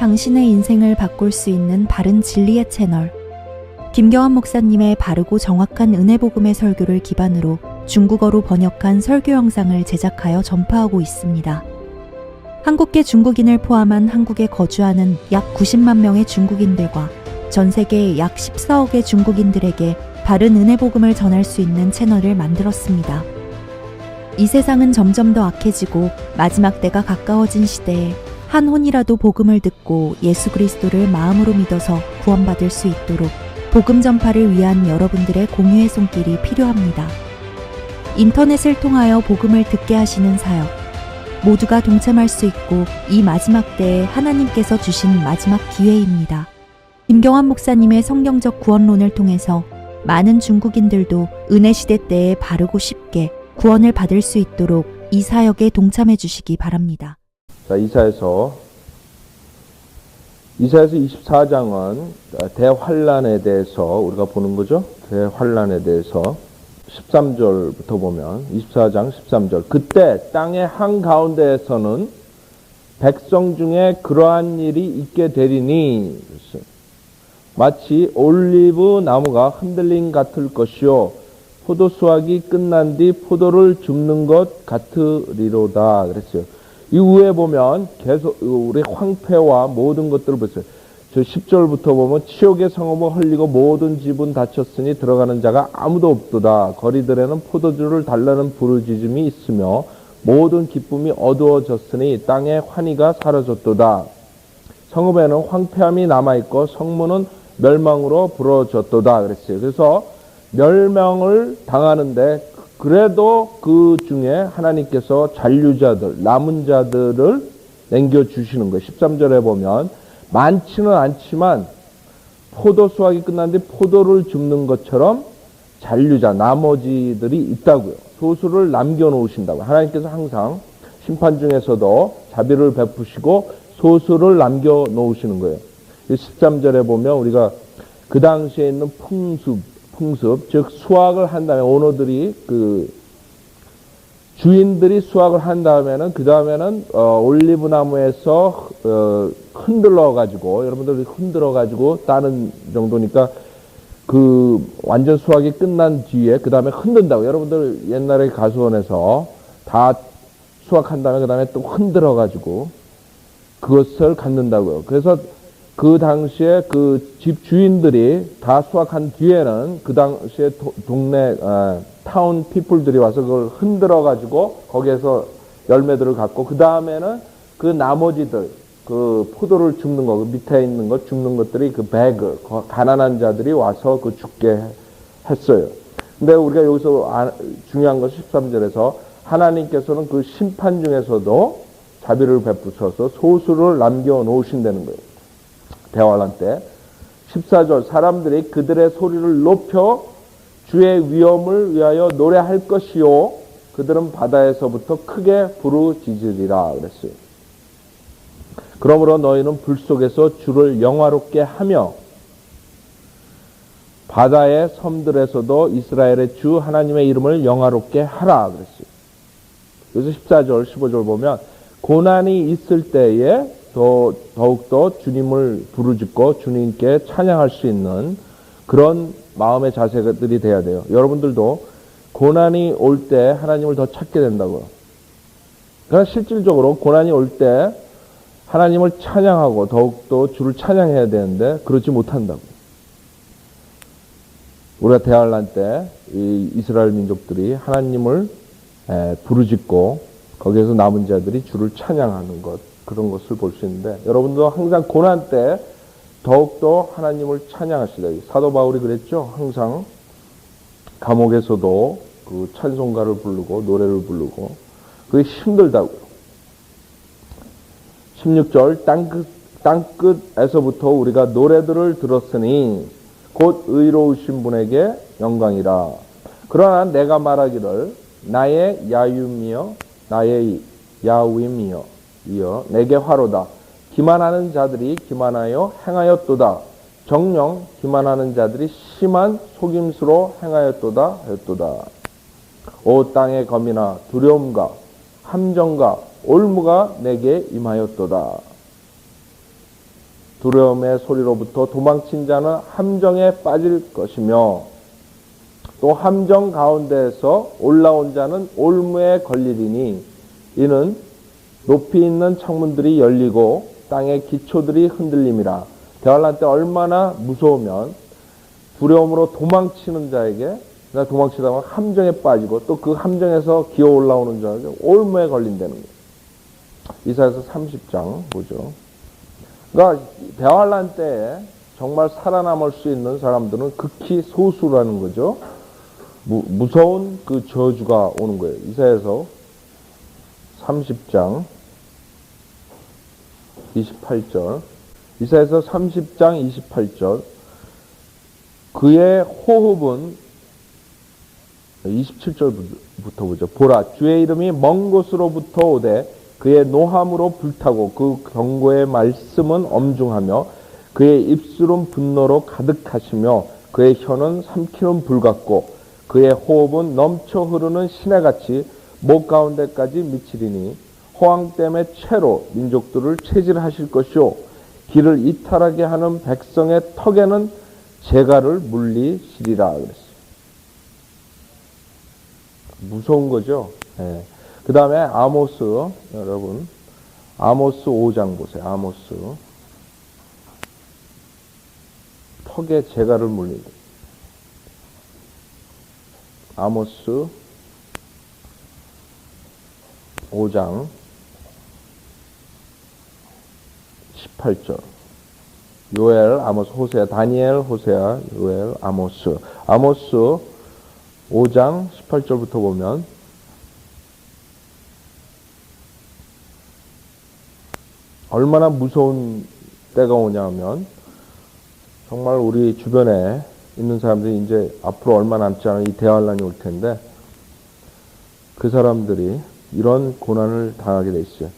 당신의 인생을 바꿀 수 있는 바른 진리의 채널. 김경환 목사님의 바르고 정확한 은혜복음의 설교를 기반으로 중국어로 번역한 설교 영상을 제작하여 전파하고 있습니다. 한국계 중국인을 포함한 한국에 거주하는 약 90만 명의 중국인들과 전 세계 약 14억의 중국인들에게 바른 은혜복음을 전할 수 있는 채널을 만들었습니다. 이 세상은 점점 더 악해지고 마지막 때가 가까워진 시대에 한 혼이라도 복음을 듣고 예수 그리스도를 마음으로 믿어서 구원받을 수 있도록 복음 전파를 위한 여러분들의 공유의 손길이 필요합니다. 인터넷을 통하여 복음을 듣게 하시는 사역, 모두가 동참할 수 있고 이 마지막 때에 하나님께서 주신 마지막 기회입니다. 김경환 목사님의 성경적 구원론을 통해서 많은 중국인들도 은혜시대 때에 바르고 쉽게 구원을 받을 수 있도록 이 사역에 동참해 주시기 바랍니다. 자, 이사야서 24장은 대환란에 대해서 우리가 보는 거죠. 대환란에 대해서 13절부터 보면 24장 13절, 그때 땅의 한가운데에서는 백성 중에 그러한 일이 있게 되리니 마치 올리브 나무가 흔들림 같을 것이요 포도 수확이 끝난 뒤 포도를 줍는 것 같으리로다 그랬어요. 이후에 보면 계속 우리 황폐와 모든 것들을 보세요. 저 10절부터 보면 치욕의 성읍은 헐리고 모든 집은 닫혔으니 들어가는 자가 아무도 없도다. 거리들에는 포도주를 달라는 부르짖음이 있으며 모든 기쁨이 어두워졌으니 땅의 환희가 사라졌도다. 성읍에는 황폐함이 남아있고 성문은 멸망으로 부러졌도다 그랬어요. 그래서 멸망을 당하는데 그래도 그 중에 하나님께서 잔류자들, 남은 자들을 남겨주시는 거예요. 13절에 보면 많지는 않지만 포도 수확이 끝난 뒤 포도를 줍는 것처럼 잔류자, 나머지들이 있다고요. 소수를 남겨놓으신다고. 하나님께서 항상 심판 중에서도 자비를 베푸시고 소수를 남겨놓으시는 거예요. 13절에 보면 우리가 그 당시에 있는 풍습, 즉 수확을 한 다음에 오너들이 주인들이 수확을 한 다음에는 그 다음에는 올리브 나무에서 흔들어 가지고 여러분들이 흔들어 가지고 따는 정도니까 그 완전 수확이 끝난 뒤에 그 다음에 흔든다고. 여러분들 옛날에 가수원에서 다 수확한 다음에 그 다음에 또 흔들어 가지고 그것을 갖는다고요. 그래서 그 당시에 그 집 주인들이 다 수확한 뒤에는 그 당시에 동네 타운 피플들이 와서 그걸 흔들어 가지고 거기에서 열매들을 갖고 그 다음에는 그 나머지들 그 포도를 줍는 거, 그 밑에 있는 것 줍는 것들이 그 배그 가난한 자들이 와서 그 죽게 했어요. 근데 우리가 여기서 중요한 것은 13절에서 하나님께서는 그 심판 중에서도 자비를 베푸셔서 소수를 남겨 놓으신다는 거예요. 대환란 때 14절, 사람들이 그들의 소리를 높여 주의 위엄을 위하여 노래할 것이요 그들은 바다에서부터 크게 부르짖으리라 그랬어요. 그러므로 너희는 불 속에서 주를 영화롭게 하며 바다의 섬들에서도 이스라엘의 주 하나님의 이름을 영화롭게 하라 그랬어요. 그래서 14절 15절 보면 고난이 있을 때에 더욱더 주님을 부르짖고 주님께 찬양할 수 있는 그런 마음의 자세들이 돼야 돼요. 여러분들도 고난이 올 때 하나님을 더 찾게 된다고요. 그러나 실질적으로 고난이 올 때 하나님을 찬양하고 더욱더 주를 찬양해야 되는데 그렇지 못한다고. 우리가 대환란 때 이 이스라엘 민족들이 하나님을 부르짖고 거기에서 남은 자들이 주를 찬양하는 것, 그런 것을 볼 수 있는데 여러분도 항상 고난 때 더욱더 하나님을 찬양하시다. 사도 바울이 그랬죠. 항상 감옥에서도 그 찬송가를 부르고 노래를 부르고 그게 힘들다고요. 16절 땅끝에서부터 우리가 노래들을 들었으니 곧 의로우신 분에게 영광이라. 그러나 내가 말하기를 나의 야윰이여 나의 야윰이여 이어 내게 화로다. 기만하는 자들이 기만하여 행하였도다. 정녕 기만하는 자들이 심한 속임수로 행하였도다 하였도다. 오 땅의 검이나 두려움과 함정과 올무가 내게 임하였도다. 두려움의 소리로부터 도망친 자는 함정에 빠질 것이며 또 함정 가운데에서 올라온 자는 올무에 걸리리니 이는 높이 있는 창문들이 열리고 땅의 기초들이 흔들림이라. 대환란 때 얼마나 무서우면 두려움으로 도망치는 자에게 도망치다 보면 함정에 빠지고 또 그 함정에서 기어 올라오는 자에게 올무에 걸린다는 거예요. 이사야서 30장 보죠. 그러니까 대환란 때에 정말 살아남을 수 있는 사람들은 극히 소수라는 거죠. 무서운 그 저주가 오는 거예요. 이사야서 30장 28절. 이사야서 30장 28절. 그의 호흡은 27절부터 보죠. 보라, 주의 이름이 먼 곳으로부터 오되 그의 노함으로 불타고 그 경고의 말씀은 엄중하며 그의 입술은 분노로 가득하시며 그의 혀는 삼키는 불 같고 그의 호흡은 넘쳐 흐르는 시내같이 목 가운데까지 미치리니 호황댐의 채로 민족들을 체질하실 것이요 길을 이탈하게 하는 백성의 턱에는 재갈을 물리시리라 그랬어요. 무서운 거죠. 네. 그 다음에 아모스, 여러분 아모스 5장 보세요. 아모스 턱에 재갈을 물린다. 아모스 5장 18절. 요엘, 아모스, 호세아, 다니엘, 호세아, 요엘, 아모스. 아모스 5장 18절부터 보면 얼마나 무서운 때가 오냐면 정말 우리 주변에 있는 사람들이 이제 앞으로 얼마 남지 않은 이 대환란이 올 텐데 그 사람들이 이런 고난을 당하게 돼 있어요.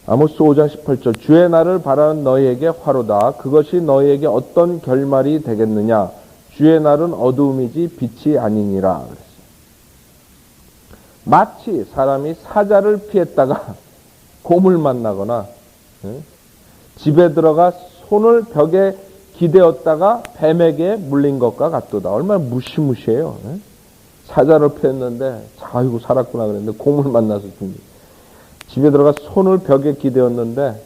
아모스 5장 18절. 주의 날을 바라는 너희에게 화로다. 그것이 너희에게 어떤 결말이 되겠느냐. 주의 날은 어두움이지 빛이 아니니라. 그랬어요. 마치 사람이 사자를 피했다가 곰을 만나거나 집에 들어가 손을 벽에 기대었다가 뱀에게 물린 것과 같도다. 얼마나 무시무시해요. 사자를 피했는데 아이고 살았구나 그랬는데 곰을 만나서 죽니. 집에 들어가 손을 벽에 기대었는데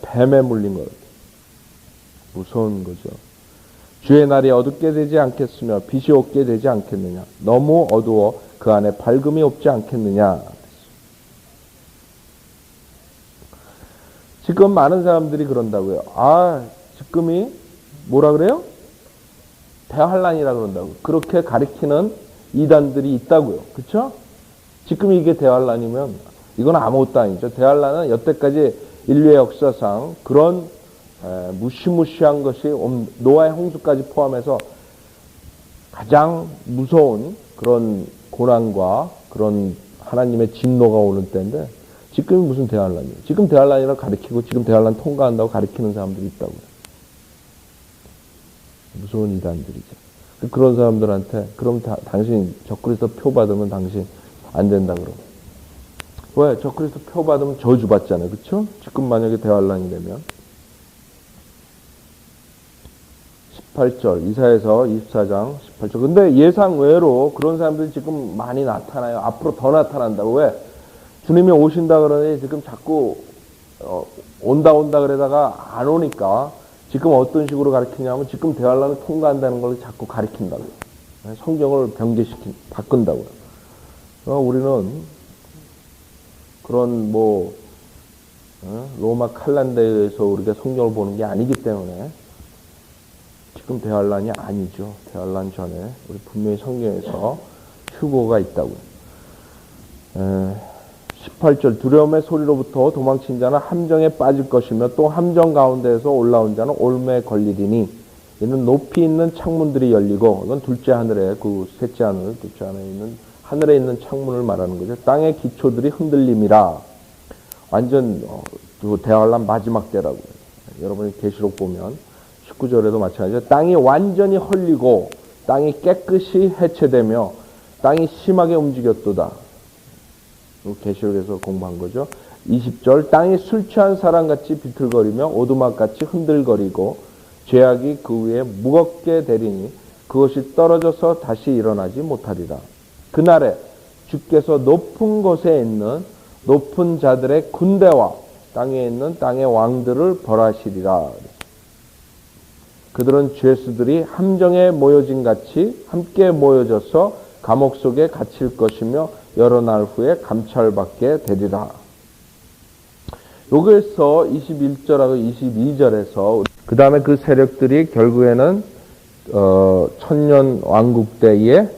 뱀에 물린 것. 무서운 거죠. 주의 날이 어둡게 되지 않겠으며 빛이 없게 되지 않겠느냐. 너무 어두워 그 안에 밝음이 없지 않겠느냐. 지금 많은 사람들이 그런다고요. 지금이 뭐라 그래요? 대환란이라 그런다고. 그렇게 가리키는 이단들이 있다고요. 그렇죠? 지금 이게 대환란이면 이건 아무것도 아니죠. 대환란은 여태까지 인류의 역사상 그런 무시무시한 것이 노아의 홍수까지 포함해서 가장 무서운 그런 고난과 그런 하나님의 진노가 오는 때인데 지금이 무슨 대환란이에요. 지금 대환란이라고 가리키고 지금 대환란 통과한다고 가리키는 사람들이 있다고요. 무서운 이단들이죠. 그런 사람들한테 그럼 당신 적그리스도 표 받으면 당신 안 된다 그러고. 왜? 적그리스도 표 받으면 저주받잖아요. 그렇죠? 지금 만약에 대환란이 되면 18절 이사야서 24장 18절. 근데 예상 외로 그런 사람들이 지금 많이 나타나요. 앞으로 더 나타난다고. 왜? 주님이 오신다 그러니 지금 자꾸 온다 그러다가 안 오니까 지금 어떤 식으로 가르치냐면 지금 대환란을 통과한다는 걸 자꾸 가르친다고요. 성경을 바꾼다고요. 우리는 그런 로마 칼란데에서 우리가 성경을 보는 게 아니기 때문에 지금 대환란이 아니죠. 대환란 전에 우리 분명히 성경에서 휴거가 있다고요. 18절 두려움의 소리로부터 도망친 자는 함정에 빠질 것이며 또 함정 가운데에서 올라온 자는 올무에 걸리리니 이는 높이 있는 창문들이 열리고 이건 둘째 하늘에 셋째 하늘 둘째 하늘에 있는 하늘에 있는 창문을 말하는 거죠. 땅의 기초들이 흔들림이라. 완전 대환란 마지막 때라고요. 여러분이 계시록 보면 19절에도 마찬가지죠. 땅이 완전히 헐리고 땅이 깨끗이 해체되며 땅이 심하게 움직였도다. 계시록에서 공부한 거죠. 20절 땅이 술 취한 사람같이 비틀거리며 오두막같이 흔들거리고 죄악이 그 위에 무겁게 되리니 그것이 떨어져서 다시 일어나지 못하리라. 그날에 주께서 높은 곳에 있는 높은 자들의 군대와 땅에 있는 땅의 왕들을 벌하시리라. 그들은 죄수들이 함정에 모여진 같이 함께 모여져서 감옥 속에 갇힐 것이며 여러 날 후에 감찰받게 되리라. 여기에서 21절하고 22절에서 그 다음에 그 세력들이 결국에는 천년 왕국 때에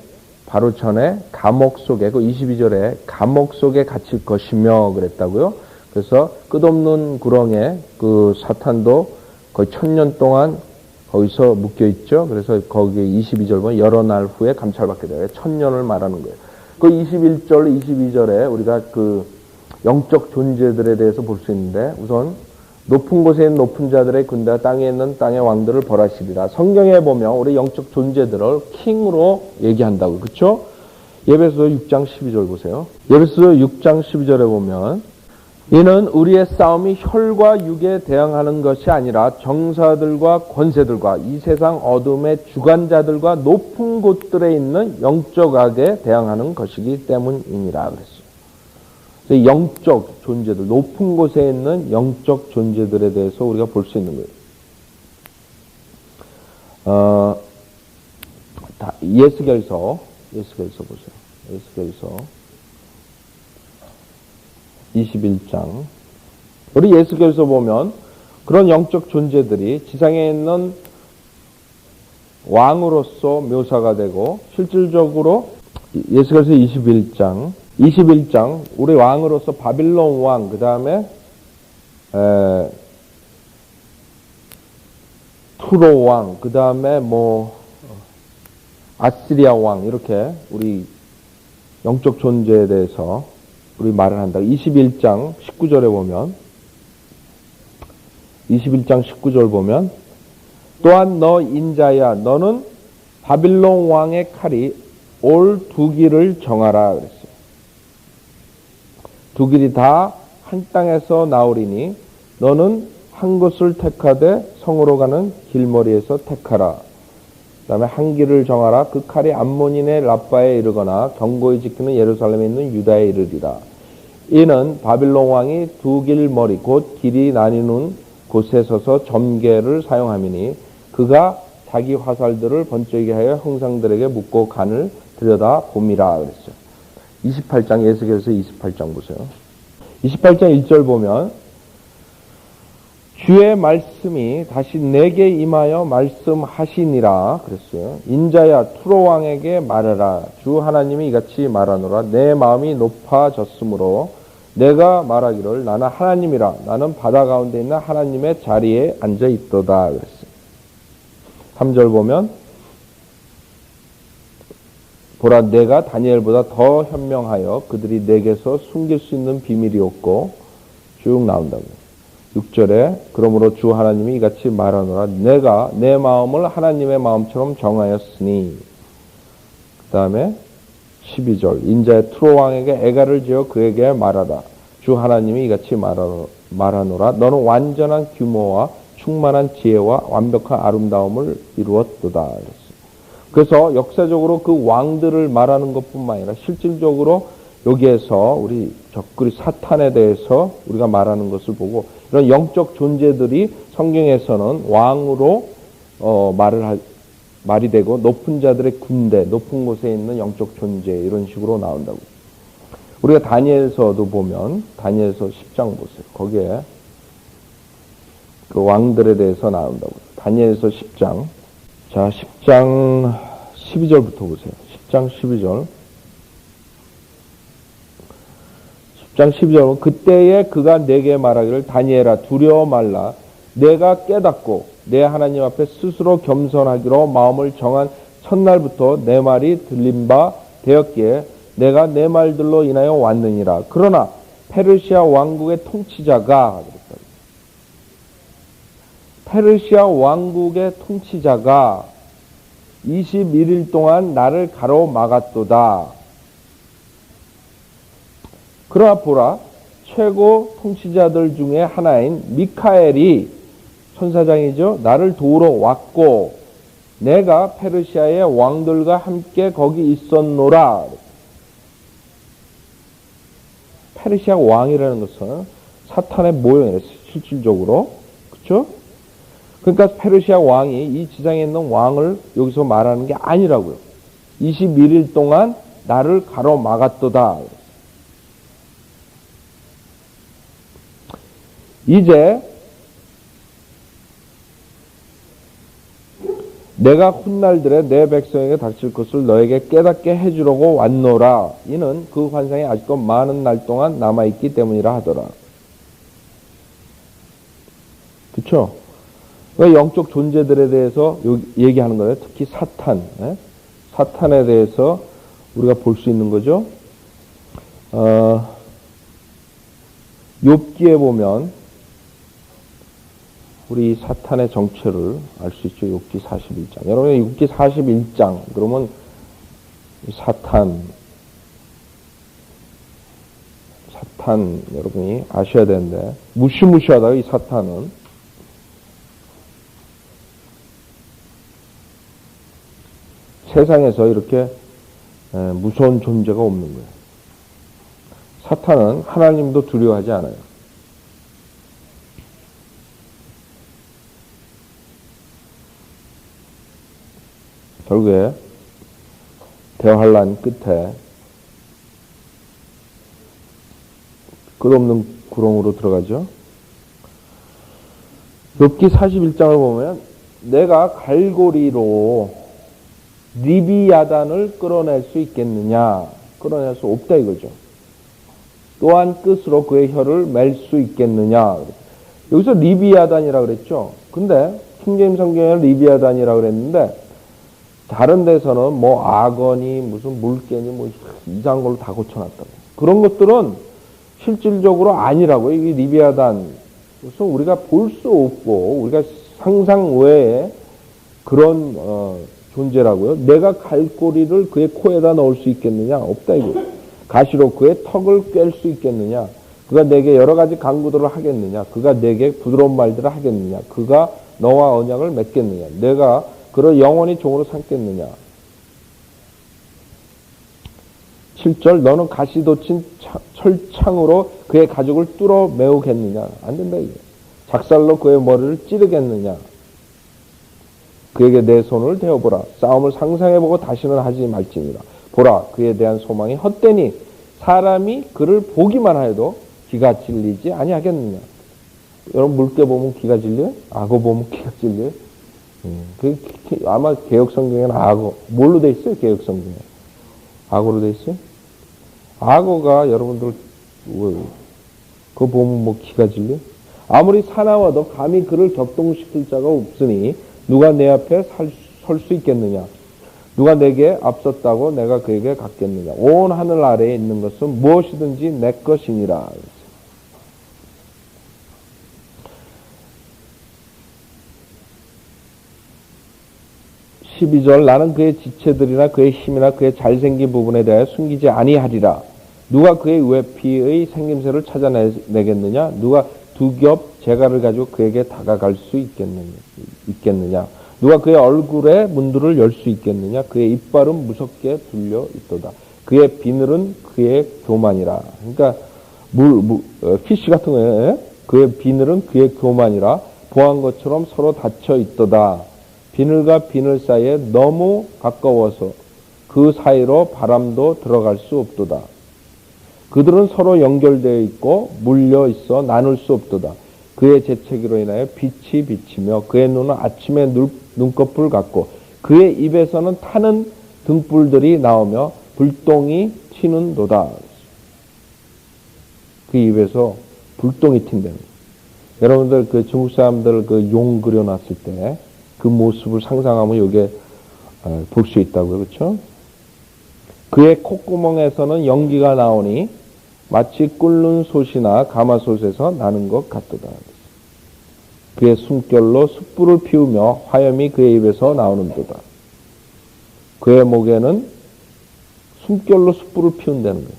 바로 전에 감옥 속에 그 22절에 감옥 속에 갇힐 것이며 그랬다고요. 그래서 끝없는 구렁에 그 사탄도 거의 1000년 동안 거기서 묶여 있죠. 그래서 거기에 22절 보면 여러 날 후에 감찰받게 돼요. 1000년을 말하는 거예요. 그 21절, 22절에 우리가 그 영적 존재들에 대해서 볼 수 있는데 우선 높은 곳에 있는 높은 자들의 군대와 땅에 있는 땅의 왕들을 벌하시리라. 성경에 보면 우리 영적 존재들을 킹으로 얘기한다고. 그렇죠? 예배소 6장 12절 보세요. 예배소 6장 12절에 보면 이는 우리의 싸움이 혈과 육에 대항하는 것이 아니라 정사들과 권세들과 이 세상 어둠의 주관자들과 높은 곳들에 있는 영적 악에 대항하는 것이기 때문이니라 그랬어요. 영적 존재들, 높은 곳에 있는 영적 존재들에 대해서 우리가 볼 수 있는 거예요. 예스겔서 보세요. 예스겔서 21장. 우리 예수께서 보면 그런 영적 존재들이 지상에 있는 왕으로서 묘사가 되고 실질적으로 예수께서 21장 우리 왕으로서 바빌론 왕, 그 다음에 투로 왕, 그 다음에 아시리아 왕, 이렇게 우리 영적 존재에 대해서 우리 말을 한다. 21장 19절에 보면 21장 19절 보면 또한 너 인자야 너는 바빌론 왕의 칼이 올 두 길을 정하라 그랬어요. 두 길이 다 한 땅에서 나오리니 너는 한 곳을 택하되 성으로 가는 길머리에서 택하라. 그 다음에 한 길을 정하라. 그 칼이 암몬인의 라빠에 이르거나 경고히 지키는 예루살렘에 있는 유다에 이르리라. 이는 바빌론 왕이 두 길머리 곧 길이 나뉘는 곳에 서서 점괘를 사용함이니 그가 자기 화살들을 번쩍이게 하여 형상들에게 묻고 간을 들여다 봄이라 그랬어요. 28장 예수께서 28장 보세요. 28장 1절 보면 주의 말씀이 다시 내게 임하여 말씀하시니라 그랬어요. 인자야 투로 왕에게 말하라. 주 하나님이 이같이 말하노라. 내 마음이 높아졌으므로 내가 말하기를 나는 하나님이라. 나는 바다 가운데 있는 하나님의 자리에 앉아 있도다 그랬어요. 3절 보면 보라 내가 다니엘보다 더 현명하여 그들이 내게서 숨길 수 있는 비밀이 없고 쭉 나온다고. 6절에 그러므로 주 하나님이 이같이 말하노라. 내가 내 마음을 하나님의 마음처럼 정하였으니. 그 다음에 12절 인자의 투로 왕에게 애가를 지어 그에게 말하라. 주 하나님이 이같이 말하노라. 너는 완전한 규모와 충만한 지혜와 완벽한 아름다움을 이루었도다. 그랬어요. 그래서 역사적으로 그 왕들을 말하는 것뿐만 아니라 실질적으로 여기에서 우리 적그리 사탄에 대해서 우리가 말하는 것을 보고 이런 영적 존재들이 성경에서는 왕으로 말이 되고 높은 자들의 군대, 높은 곳에 있는 영적 존재 이런 식으로 나온다고. 우리가 다니엘서도 보면 다니엘서 10장 보세요. 거기에 그 왕들에 대해서 나온다고. 다니엘서 10장. 자, 10장 12절부터 보세요. 10장 12절. 10장 12절. 그때에 그가 내게 말하기를 다니엘아 두려워 말라. 내가 깨닫고 내 하나님 앞에 스스로 겸손하기로 마음을 정한 첫날부터 내 말이 들린 바 되었기에 내가 내 말들로 인하여 왔느니라. 그러나 페르시아 왕국의 통치자가 페르시아 왕국의 통치자가 21일 동안 나를 가로막았도다. 그러나 보라 최고 통치자들 중에 하나인 미카엘이 천사장이죠. 나를 도우러 왔고 내가 페르시아의 왕들과 함께 거기 있었노라. 페르시아 왕이라는 것은 사탄의 모형이에요. 실질적으로. 그렇죠? 그러니까 페르시아 왕이 이 지상에 있는 왕을 여기서 말하는 게 아니라고요. 21일 동안 나를 가로막았도다. 이제 내가 훗날들에 내 백성에게 닥칠 것을 너에게 깨닫게 해주려고 왔노라. 이는 그 환상이 아직도 많은 날 동안 남아있기 때문이라 하더라. 그쵸? 영적 존재들에 대해서 얘기하는 거예요. 특히 사탄. 사탄에 대해서 우리가 볼 수 있는 거죠. 욥기에 보면 우리 사탄의 정체를 알 수 있죠. 욥기 41장. 여러분 욥기 41장 그러면 사탄 여러분이 아셔야 되는데 무시무시하다 이 사탄은. 세상에서 이렇게 무서운 존재가 없는 거예요. 사탄은 하나님도 두려워하지 않아요. 결국에 대환란 끝에 끝없는 구렁으로 들어가죠. 욥기 41장을 보면 내가 갈고리로 리비야단을 끌어낼 수 있겠느냐? 끌어낼 수 없다 이거죠. 또한 끝으로 그의 혀를 맬 수 있겠느냐? 여기서 리비야단이라고 그랬죠. 근데 킹제임 성경에는 리비야단이라고 그랬는데 다른 데서는 뭐 악어니 무슨 물개니 뭐 이상한 걸로 다 고쳐놨다고. 그런 것들은 실질적으로 아니라고요. 이 리비아단. 그래서 우리가 볼 수 없고 우리가 상상 외에 그런 존재라고요. 내가 갈고리를 그의 코에다 넣을 수 있겠느냐? 없다 이거. 가시로 그의 턱을 꿰 수 있겠느냐? 그가 내게 여러 가지 강구들을 하겠느냐? 그가 내게 부드러운 말들을 하겠느냐? 그가 너와 언약을 맺겠느냐? 내가 그를 영원히 종으로 삼겠느냐? 7절 너는 가시 돋친 철창으로 그의 가죽을 뚫어 메우겠느냐? 안 된다 이게. 작살로 그의 머리를 찌르겠느냐? 그에게 내 손을 대어보라. 싸움을 상상해보고 다시는 하지 말지니라. 보라 그에 대한 소망이 헛되니 사람이 그를 보기만 하여도 기가 찔리지 아니하겠느냐? 여러분 물개 보면 기가 찔려요? 악어 보면 기가 찔려요? 아마 개혁성경에는 악어 뭘로 돼 있어요? 개혁성경에 악어로 돼 있어요? 악어가 여러분들 그거 보면 뭐 기가 질려? 아무리 사나워도 감히 그를 격동시킬 자가 없으니 누가 내 앞에 설 수 있겠느냐? 누가 내게 앞섰다고 내가 그에게 갔겠느냐? 온 하늘 아래에 있는 것은 무엇이든지 내 것이니라. 12절 나는 그의 지체들이나 그의 힘이나 그의 잘생긴 부분에 대하여 숨기지 아니하리라. 누가 그의 외피의 생김새를 찾아내겠느냐? 누가 두 겹 재갈을 가지고 그에게 다가갈 수 있겠느냐? 누가 그의 얼굴에 문들을 열 수 있겠느냐? 그의 이빨은 무섭게 둘려 있도다. 그의 비늘은 그의 교만이라. 그러니까 피쉬 같은 거예요. 그의 비늘은 그의 교만이라. 보한 것처럼 서로 닫혀 있도다. 비늘과 비늘 사이에 너무 가까워서 그 사이로 바람도 들어갈 수 없도다. 그들은 서로 연결되어 있고 물려 있어 나눌 수 없도다. 그의 재채기로 인하여 빛이 비치며 그의 눈은 아침의 눈꺼풀 같고 그의 입에서는 타는 등불들이 나오며 불똥이 튀는도다. 그 입에서 불똥이 튄다는 거예요. 여러분들 그 중국 사람들 그 용 그려놨을 때 그 모습을 상상하면 여기에 볼 수 있다고요. 그렇죠? 그의 콧구멍에서는 연기가 나오니 마치 끓는 솥이나 가마솥에서 나는 것 같도다. 그의 숨결로 숯불을 피우며 화염이 그의 입에서 나오는도다. 그의 목에는 숨결로 숯불을 피운다는 거예요.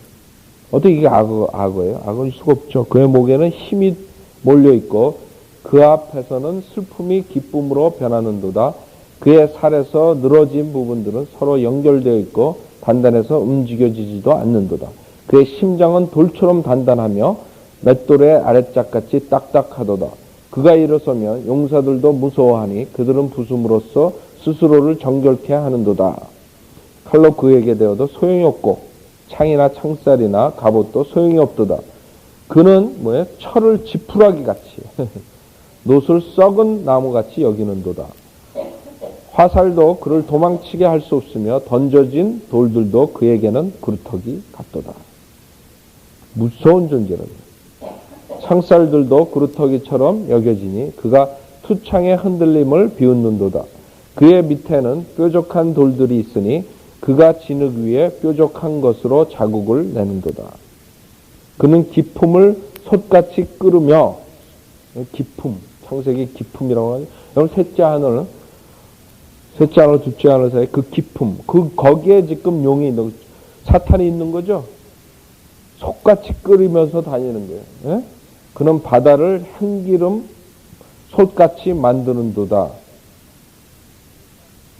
어떻게 이게 악어예요? 악어일 수가 없죠. 그의 목에는 힘이 몰려있고 그 앞에서는 슬픔이 기쁨으로 변하는도다. 그의 살에서 늘어진 부분들은 서로 연결되어 있고 단단해서 움직여지지도 않는도다. 그의 심장은 돌처럼 단단하며 맷돌의 아랫짝같이 딱딱하도다. 그가 일어서면 용사들도 무서워하니 그들은 부숨으로써 스스로를 정결케 하는도다. 칼로 그에게 되어도 소용이 없고 창이나 창살이나 갑옷도 소용이 없도다. 그는 뭐예요? 철을 지푸라기 같이 노술 썩은 나무같이 여기는도다. 화살도 그를 도망치게 할 수 없으며 던져진 돌들도 그에게는 그루터기 같도다. 무서운 존재라고. 창살들도 그루터기처럼 여겨지니 그가 투창의 흔들림을 비웃는도다. 그의 밑에는 뾰족한 돌들이 있으니 그가 진흙 위에 뾰족한 것으로 자국을 내는도다. 그는 기품을 솥같이 끓으며 기품, 창세기 기품이라고 하죠. 여러분 셋째 하늘, 둘째 하늘 사이 그 기품, 거기에 지금 용이 사탄이 있는 거죠. 솥같이 끓이면서 다니는 거예요. 예? 그는 바다를 향기름 솥같이 만드는도다.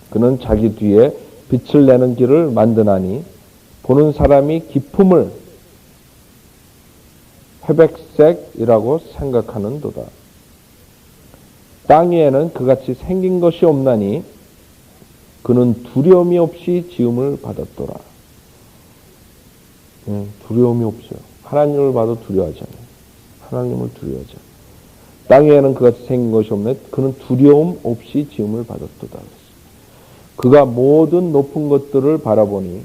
그는 자기 뒤에 빛을 내는 길을 만드나니 보는 사람이 기품을 회백색이라고 생각하는도다. 땅 위에는 그같이 생긴 것이 없나니 그는 두려움이 없이 지음을 받았더라. 두려움이 없어요. 하나님을 봐도 두려워하지 않아요. 하나님을 두려워하지 않아요. 땅 위에는 그같이 생긴 것이 없네. 그는 두려움 없이 지음을 받았도다. 그가 모든 높은 것들을 바라보니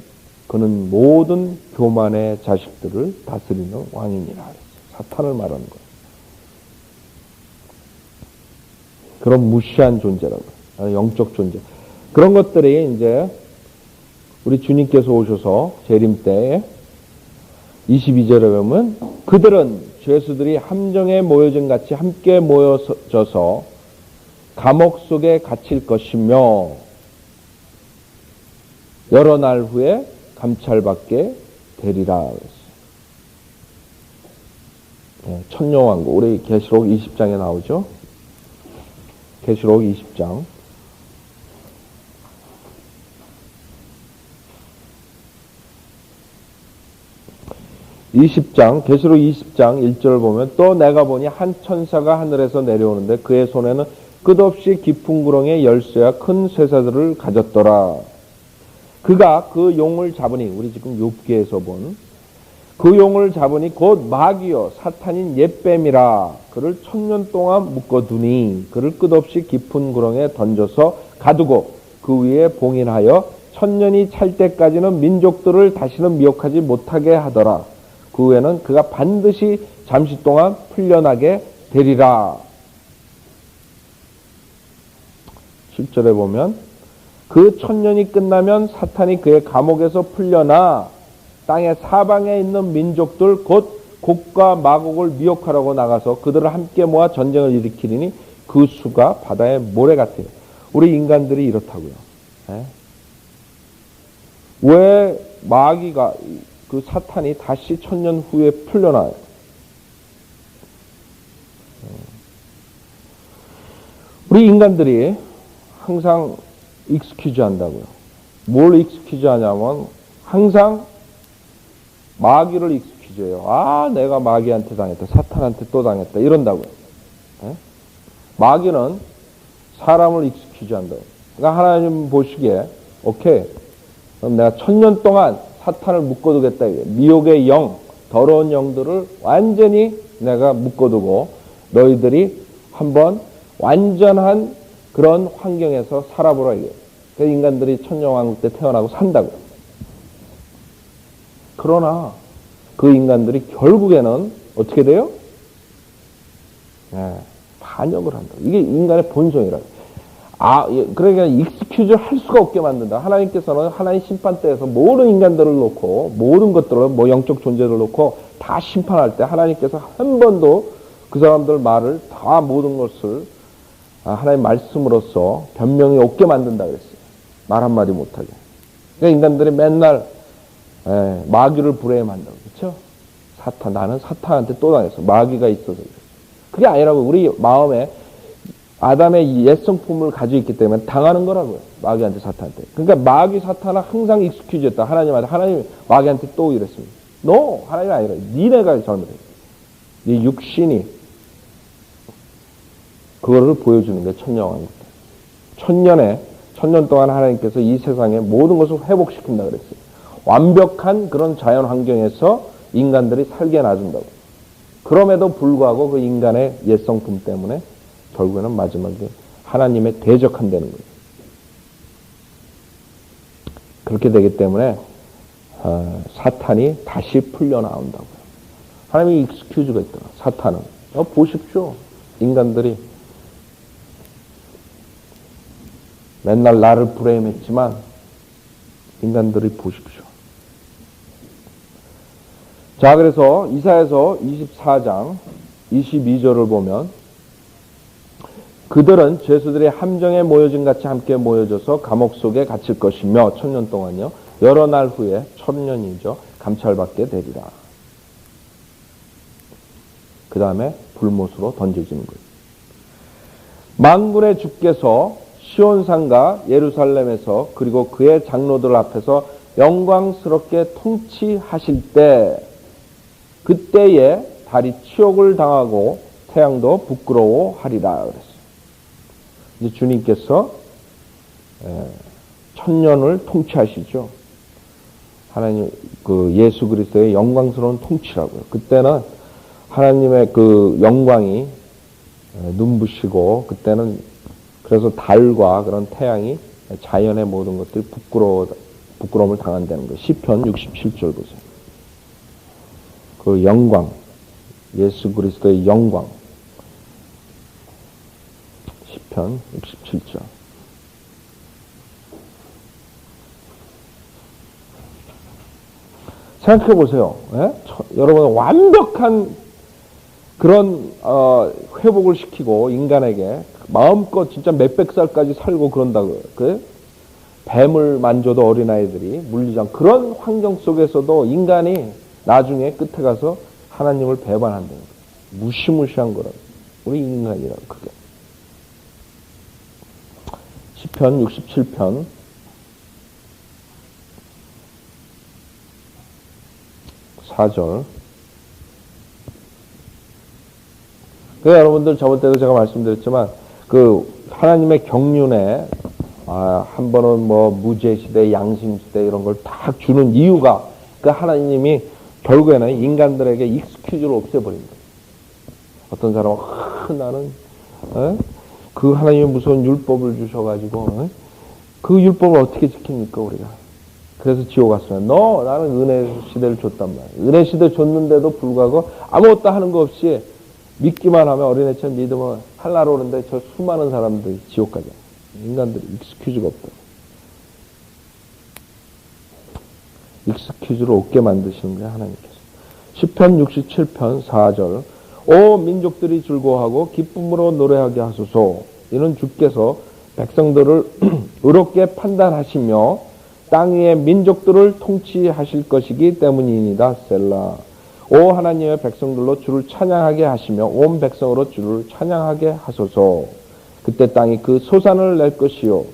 그는 모든 교만의 자식들을 다스리는 왕이니라. 사탄을 말하는 거예요. 그런 무시한 존재라고요. 영적 존재. 그런 것들이 이제 우리 주님께서 오셔서 재림 때에 22절에 보면 그들은 죄수들이 함정에 모여진 같이 함께 모여져서 감옥 속에 갇힐 것이며 여러 날 후에 감찰받게 되리라. 천녀왕국 우리 계시록 20장에 나오죠. 계시록 20장 계시록 20장 1절을 보면 또 내가 보니 한 천사가 하늘에서 내려오는데 그의 손에는 끝없이 깊은 구렁의 열쇠와 큰 쇠사들을 가졌더라. 그가 그 용을 잡으니 우리 지금 욥기에서 본 그 용을 잡으니 곧 마귀요 사탄인 옛뱀이라. 그를 1000년 동안 묶어두니 그를 끝없이 깊은 구렁에 던져서 가두고 그 위에 봉인하여 1000년이 찰 때까지는 민족들을 다시는 미혹하지 못하게 하더라. 그 후에는 그가 반드시 잠시 동안 풀려나게 되리라. 7절에 보면 그 1000년이 끝나면 사탄이 그의 감옥에서 풀려나 땅의 사방에 있는 민족들 곧 곡과 마곡을 미혹하라고 나가서 그들을 함께 모아 전쟁을 일으키리니 그 수가 바다의 모래 같아요. 우리 인간들이 이렇다고요. 왜 마귀가 그 사탄이 다시 1000년 후에 풀려나요? 우리 인간들이 항상 익스큐즈 한다고요. 뭘 익스큐즈 하냐면 항상 마귀를 익스큐즈해요. 아, 내가 마귀한테 당했다. 사탄한테 또 당했다. 이런다고요. 마귀는 사람을 익스큐즈 한다고요. 그러니까 하나님 보시기에 오케이. 그럼 내가 1000년 동안 사탄을 묶어두겠다. 미혹의 영, 더러운 영들을 완전히 내가 묶어두고 너희들이 한번 완전한 그런 환경에서 살아보라. 이게. 그 인간들이 천년왕국 때 태어나고 산다고. 그러나 그 인간들이 결국에는 어떻게 돼요? 반역을 한다. 이게 인간의 본성이라. 그러니까 익스큐즈 할 수가 없게 만든다. 하나님께서는 하나님 심판대에서 모든 인간들을 놓고 모든 것들을 뭐 영적 존재를 놓고 다 심판할 때 하나님께서 한 번도 그 사람들 말을 다 모든 것을 하나님 말씀으로써 변명이 없게 만든다 그랬어요. 말 한마디 못하게. 그러니까 인간들이 맨날 마귀를 불행한다고. 그렇죠? 사탄, 나는 사탄한테 또 당했어. 마귀가 있어서 그랬어. 그게 아니라고. 우리 마음에 아담의 이 옛성품을 가지고 있기 때문에 당하는 거라고요. 마귀한테, 사탄한테. 그러니까 마귀, 사탄은 항상 익스큐즈였다. 하나님한테. 하나님 마귀한테 또 이랬습니다. No! 하나님이 아니라 니네가 잘못했어. 네 육신이 그거를 보여주는 게 천년왕국. 천년 동안 하나님께서 이 세상의 모든 것을 회복시킨다 그랬어요. 완벽한 그런 자연 환경에서 인간들이 살게 놔준다고. 그럼에도 불구하고 그 인간의 옛성품 때문에 결국에는 마지막에 하나님의 대적한다는 거예요. 그렇게 되기 때문에 사탄이 다시 풀려나온다고요. 하나님이 익스큐즈가 있더라. 사탄은. 보십시오. 인간들이 맨날 나를 불행했지만 인간들이 보십시오. 자, 그래서 이사야서 24장 22절을 보면 그들은 죄수들의 함정에 모여진 같이 함께 모여져서 감옥 속에 갇힐 것이며 천년 동안요. 여러 날 후에 천년이죠. 감찰받게 되리라. 그 다음에 불못으로 던져지는 거예요. 만군의 주께서 시온산과 예루살렘에서 그리고 그의 장로들 앞에서 영광스럽게 통치하실 때 그때에 달이 치욕을 당하고 태양도 부끄러워하리라 그랬어요. 이제 주님께서 천년을 통치하시죠. 하나님 그 예수 그리스도의 영광스러운 통치라고요. 그때는 하나님의 그 영광이 눈부시고 그때는 그래서 달과 그런 태양이 자연의 모든 것들이 부끄러움을 당한다는 거예요. 시편 67절 보세요. 그 영광, 예수 그리스도의 영광. 시편 67절. 생각해 보세요. 여러분 완벽한 그런 회복을 시키고 인간에게 마음껏 진짜 몇백 살까지 살고 그런다고요. 그 뱀을 만져도 어린아이들이 물리지 않고 그런 환경 속에서도 인간이 나중에 끝에 가서 하나님을 배반한다는 거예요. 무시무시한 거라고. 우리 인간이라고 그게. 시편 67편 4절. 여러분들 저번 때도 제가 말씀드렸지만 그 하나님의 경륜에 한 번은 뭐 무제시대, 양심시대 이런 걸 딱 주는 이유가 그 하나님이 결국에는 인간들에게 익스큐즈를 없애버립니다. 어떤 사람은 나는 그 하나님의 무서운 율법을 주셔가지고 그 율법을 어떻게 지킵니까 우리가? 그래서 지옥 갔으면 나는 은혜 시대를 줬단 말이야. 은혜 시대 줬는데도 불구하고 아무것도 하는 거 없이 믿기만 하면 어린애처럼 믿으면 하늘나라 오는데 저 수많은 사람들이 지옥 가잖아. 인간들이 익스큐즈가 없다. 익스큐즈를 없게 만드시는 거예요 하나님께서. 시편 67편 4절. 오 민족들이 즐거워하고 기쁨으로 노래하게 하소서. 이는 주께서 백성들을 의롭게 판단하시며 땅 위의 민족들을 통치하실 것이기 때문이니다. 셀라. 오 하나님의 백성들로 주를 찬양하게 하시며 온 백성으로 주를 찬양하게 하소서. 그때 땅이 그 소산을 낼 것이요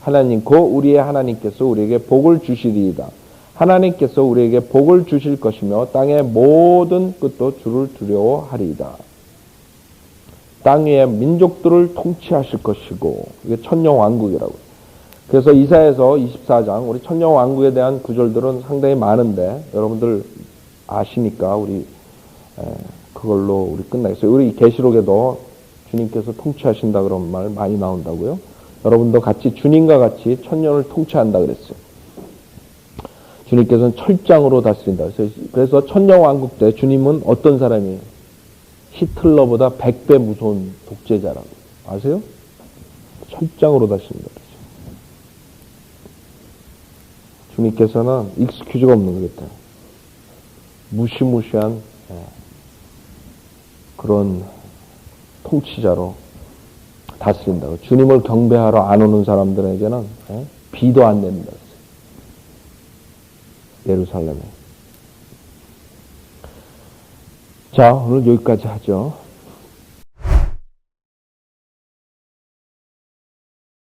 하나님 곧 우리의 하나님께서 우리에게 복을 주시리이다. 하나님께서 우리에게 복을 주실 것이며 땅의 모든 끝도 주를 두려워하리이다. 땅 위의 민족들을 통치하실 것이고 이게 천년왕국이라고. 그래서 이사야서 24장 우리 천년왕국에 대한 구절들은 상당히 많은데 여러분들 아시니까 우리 그걸로 우리 끝나겠어요. 우리 계시록에도 주님께서 통치하신다 그런 말 많이 나온다고요. 여러분도 같이 주님과 같이 천년을 통치한다 그랬어요. 주님께서는 철장으로 다스린다. 그래서 천년왕국 때 주님은 어떤 사람이에요? 히틀러보다 100배 무서운 독재자라고. 아세요? 철장으로 다스린다. 주님께서는 익스큐즈가 없는 거겠다. 무시무시한 그런 통치자로 다스린다고. 주님을 경배하러 안 오는 사람들에게는 비도 안 낸다. 예루살렘에. 자, 오늘 여기까지 하죠.